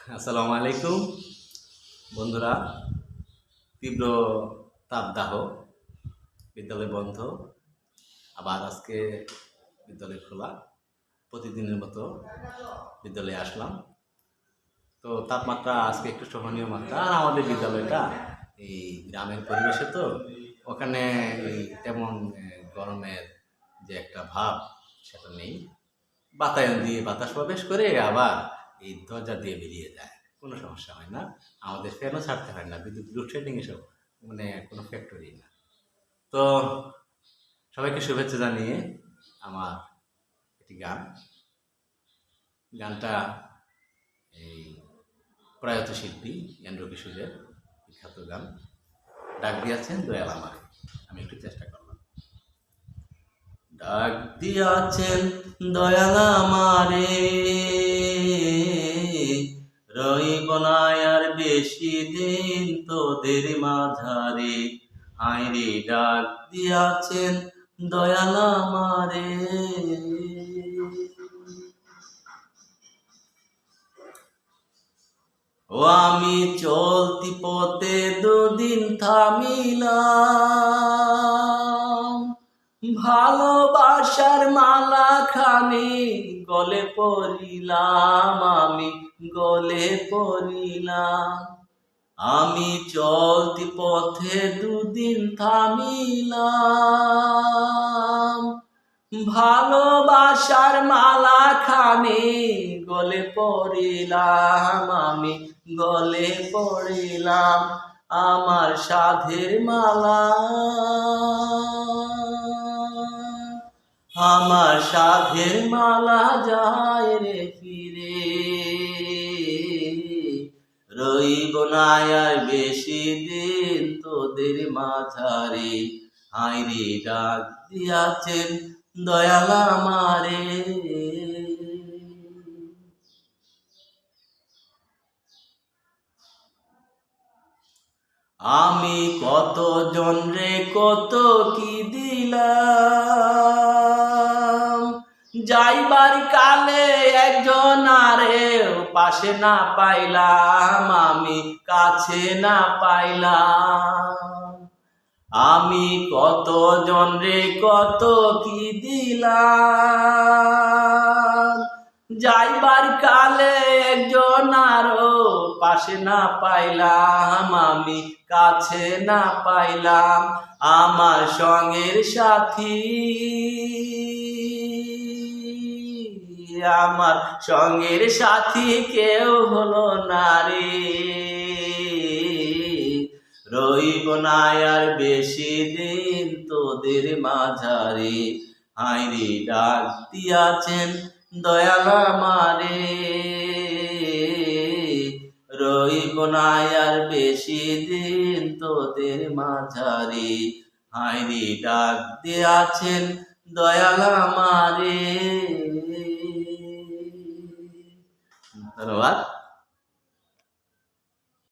আসসালামু আলাইকুম বন্ধুরা। তীব্র তাপদাহ, বিদ্যালয় বন্ধ, আবার আজকে বিদ্যালয় খোলা। প্রতিদিনের মতো বিদ্যালয়ে আসলাম। তো তাপমাত্রা আজকে একটু সহনীয় মাত্রা। আর আমাদের বিদ্যালয়টা এই গ্রামের পরিবেশে, তো ওখানে এই তেমন গরমের যে একটা ভাব সেটা নেই। বাতায়ন দিয়ে বাতাস প্রবেশ করে আবার এই দরজা দিয়ে বেরিয়ে যায়, কোনো সমস্যা হয় না। আমাদের ফ্যানও ছাড়তে হয় না, বিদ্যুৎ লোডশেডিং এসব কোনো ফ্যাক্টরি না। তো সবাইকে শুভেচ্ছা জানিয়ে আমার একটি গানটা এই প্রয়াত শিল্পী এন্ড্র কিশোরের বিখ্যাত গান, ডাক দিয়াছেন দয়াল আমারে। আমি একটু চেষ্টা করলাম। ডাক দিয়াছেন দয়াল আমারে, রইব না আর বেশি দিন তোদের মাঝারে। হায়রে ডাক দিয়াছেন দয়াল আমারে। ও আমি চলতি পথে দুদিন থামিলাম, ভালোবাসার মালা খানি গলে পড়িলাম, আমি গলে পড়িলাম। আমি চলতি পথে দুদিন থামিলাম, ভালোবাসার মালা খানি গলে পড়িলাম, আমি গলে পড়িলাম। আমার সাধের মালা, আমার সাধের মালা যায় রে ফিরে, রইব না আর বেশি দিন তোদের মাঝারে। হায়রে ডাক দিয়াছেন দয়াল আমারে। আমি কত জনরে কত কি দিলাম, যাইবার কালে একজন আরে পাশে না পাইলাম, আমি কাছে না পাইলাম। আমি কত জনরে কত কি দিলাম, যাইবার কালে একজন আরো পাশে না পাইলাম, আমি কাছে না পাইলাম। আমার সঙ্গের সাথী, আমার সঙ্গের সাথী কেউ হলো না রে, রইব না আর বেশি দিন তোদের মাঝারে। হায়রে ডাক দিয়াছেন দয়াল আমারে, রইব না আর বেশি দিন তোদের মাঝারে। হায়রে ডাক দিয়াছেন দয়াল আমারে। ধন্যবাদ।